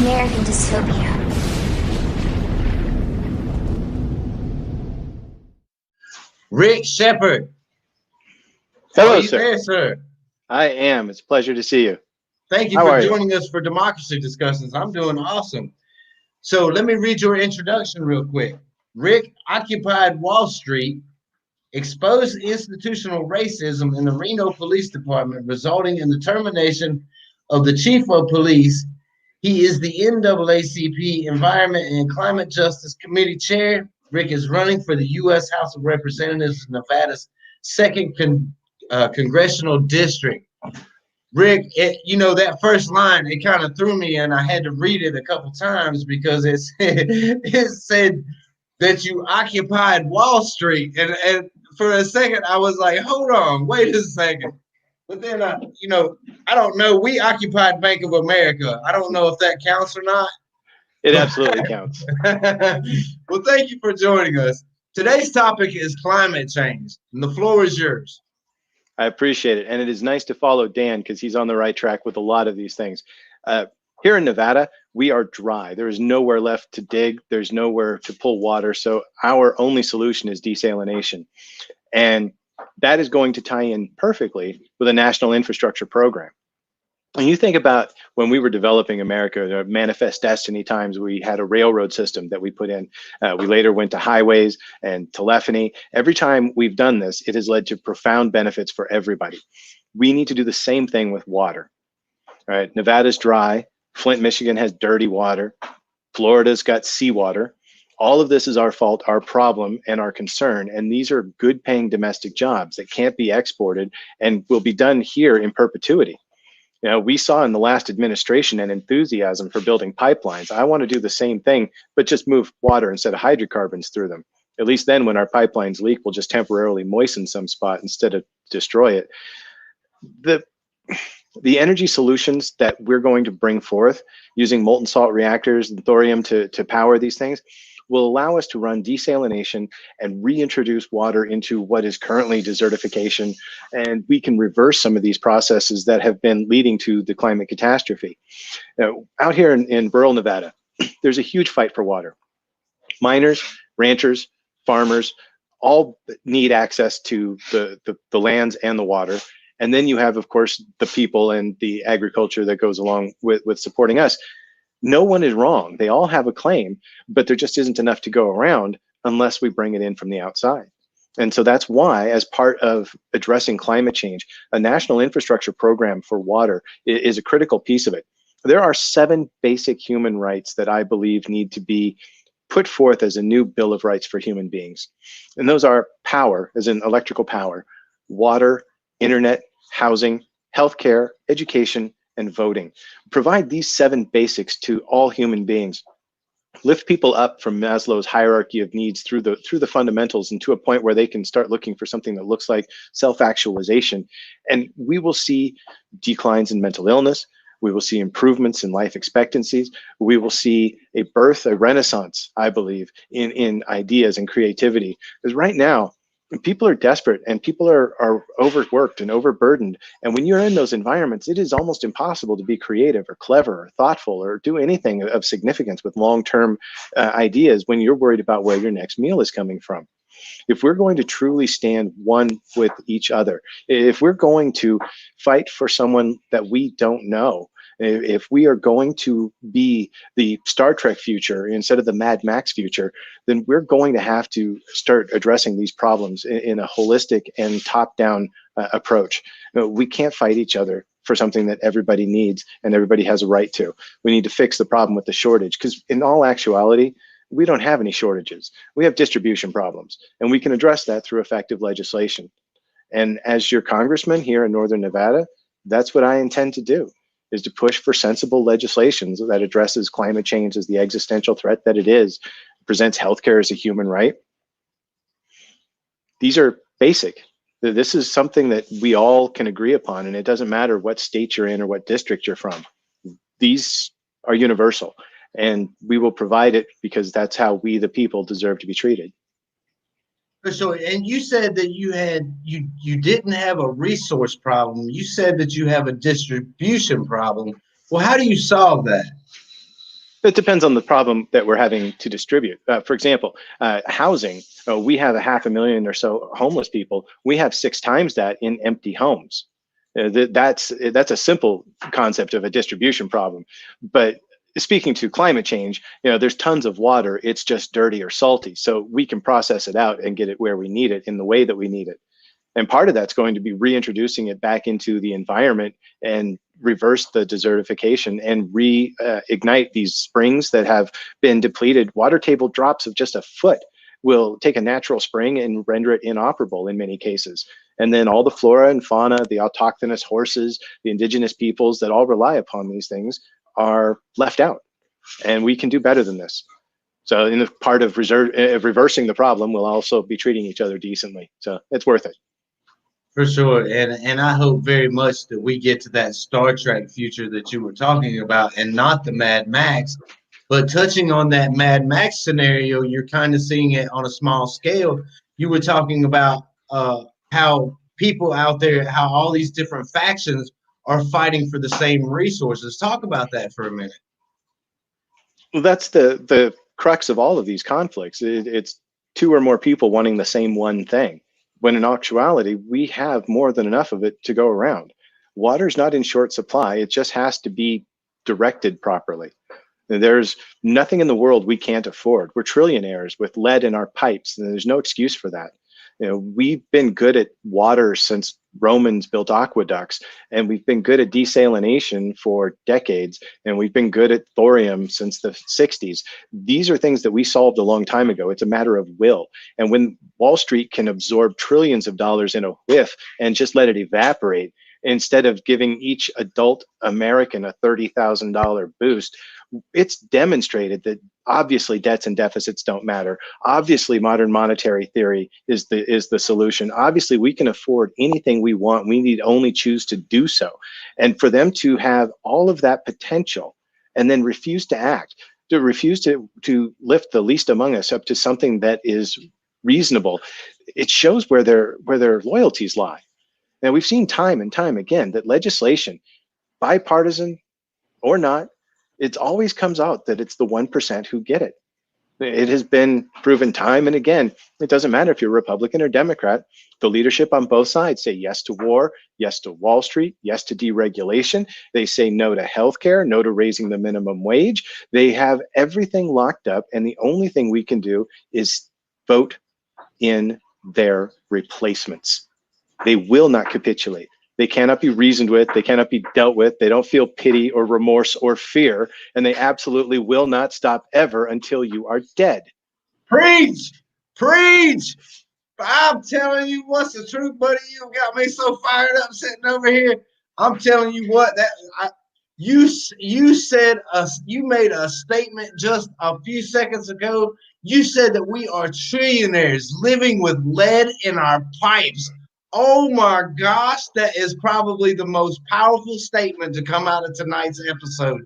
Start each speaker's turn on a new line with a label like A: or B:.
A: American dystopia.
B: Rick Shepherd.
C: Hello,
B: Are you
C: sir.
B: there, sir?
C: I am. It's a pleasure to see you.
B: Thank you
C: How
B: for
C: are you?
B: joining us for Democracy Discussions. I'm doing awesome. So let me read your introduction real quick. Rick occupied Wall Street, exposed institutional racism in the Reno Police Department, resulting in the termination of the chief of police. He is the NAACP Environment and Climate Justice Committee chair. Rick is running for the U.S. House of Representatives, Nevada's second congressional district. Rick, that first line, it kind of threw me, and I had to read it a couple times because it said that you occupied Wall Street, and for a second I was like, hold on, wait a second. But then, I don't know. We occupied Bank of America. I don't know if that counts or not.
C: It absolutely counts.
B: Well, thank you for joining us. Today's topic is climate change, and the floor is yours.
C: I appreciate it. And it is nice to follow Dan because he's on the right track with a lot of these things. Here in Nevada, we are dry. There is nowhere left to dig. There's nowhere to pull water. So our only solution is desalination. And that is going to tie in perfectly with a national infrastructure program. And you think about when we were developing America, the Manifest Destiny times, we had a railroad system that we put in. We later went to highways and telephony. Every time we've done this, it has led to profound benefits for everybody. We need to do the same thing with water. All right, Nevada's dry. Flint, Michigan has dirty water. Florida's got seawater. All of this is our fault, our problem, and our concern. And these are good paying domestic jobs that can't be exported and will be done here in perpetuity. We saw in the last administration an enthusiasm for building pipelines. I want to do the same thing, but just move water instead of hydrocarbons through them. At least then when our pipelines leak, we'll just temporarily moisten some spot instead of destroy it. The energy solutions that we're going to bring forth using molten salt reactors and thorium to power these things will allow us to run desalination and reintroduce water into what is currently desertification. And we can reverse some of these processes that have been leading to the climate catastrophe. Out here in rural Nevada, there's a huge fight for water. Miners, ranchers, farmers, all need access to the lands and the water. And then you have, of course, the people and the agriculture that goes along with supporting us. No one is wrong. They all have a claim, but there just isn't enough to go around unless we bring it in from the outside. And so that's why, as part of addressing climate change, a national infrastructure program for water is a critical piece of it. There are 7 basic human rights that I believe need to be put forth as a new Bill of Rights for human beings. And those are power, as in electrical power, water, internet, housing, healthcare, education, and voting. Provide these 7 basics to all human beings. Lift people up from Maslow's hierarchy of needs through the fundamentals and to a point where they can start looking for something that looks like self-actualization. And we will see declines in mental illness. We will see improvements in life expectancies. We will see a renaissance, I believe, in ideas and creativity. Because right now, people are desperate and people are overworked and overburdened. And when you're in those environments, it is almost impossible to be creative or clever or thoughtful or do anything of significance with long-term ideas when you're worried about where your next meal is coming from. If we're going to truly stand one with each other, if we're going to fight for someone that we don't know, if we are going to be the Star Trek future instead of the Mad Max future, then we're going to have to start addressing these problems in a holistic and top-down approach. We can't fight each other for something that everybody needs and everybody has a right to. We need to fix the problem with the shortage, because in all actuality, we don't have any shortages. We have distribution problems, and we can address that through effective legislation. And as your congressman here in Northern Nevada, that's what I intend to do, is to push for sensible legislations that addresses climate change as the existential threat that it is, presents healthcare as a human right. These are basic. This is something that we all can agree upon, and it doesn't matter what state you're in or what district you're from. These are universal, and we will provide it because that's how we, the people, deserve to be treated.
B: So, and you said that you didn't have a resource problem. You said that you have a distribution problem. Well, how do you solve that?
C: It depends on the problem that we're having to distribute. For example, housing. We have 500,000 or so homeless people. We have 6 times that in empty homes. That's a simple concept of a distribution problem. But speaking to climate change, there's tons of water. It's just dirty or salty. So we can process it out and get it where we need it in the way that we need it. And part of that's going to be reintroducing it back into the environment and reverse the desertification and reignite these springs that have been depleted. Water table drops of just a foot will take a natural spring and render it inoperable in many cases. And then all the flora and fauna, the autochthonous horses, the indigenous peoples that all rely upon these things are left out. And we can do better than this. So in the part of reversing the problem, we'll also be treating each other decently. So it's worth it.
B: For sure. And I hope very much that we get to that Star Trek future that you were talking about, and not the Mad Max. But touching on that Mad Max scenario, you're kind of seeing it on a small scale. You were talking about how people out there, how all these different factions are fighting for the same resources. Talk about that for a minute.
C: Well, that's the crux of all of these conflicts. It's 2 or more people wanting the same one thing, when in actuality, we have more than enough of it to go around. Water's not in short supply. It just has to be directed properly. There's nothing in the world we can't afford. We're trillionaires with lead in our pipes, and there's no excuse for that. We've been good at water since Romans built aqueducts, and we've been good at desalination for decades, and we've been good at thorium since the 60s. These are things that we solved a long time ago. It's a matter of will. And when Wall Street can absorb trillions of dollars in a whiff and just let it evaporate, instead of giving each adult American a $30,000 boost, it's demonstrated that obviously debts and deficits don't matter. Obviously, modern monetary theory is the solution. Obviously, we can afford anything we want. We need only choose to do so. And for them to have all of that potential and then refuse to act, to refuse to lift the least among us up to something that is reasonable, it shows where their loyalties lie. Now, we've seen time and time again that legislation, bipartisan or not, it always comes out that it's the 1% who get it. It has been proven time and again. It doesn't matter if you're Republican or Democrat. The leadership on both sides say yes to war, yes to Wall Street, yes to deregulation. They say no to healthcare, no to raising the minimum wage. They have everything locked up, and the only thing we can do is vote in their replacements. They will not capitulate. They cannot be reasoned with. They cannot be dealt with. They don't feel pity or remorse or fear. And they absolutely will not stop ever until you are dead.
B: Preach! Preach! I'm telling you what's the truth, buddy. You got me so fired up sitting over here. I'm telling you what, you made a statement just a few seconds ago. You said that we are trillionaires living with lead in our pipes. Oh my gosh, that is probably the most powerful statement to come out of tonight's episode.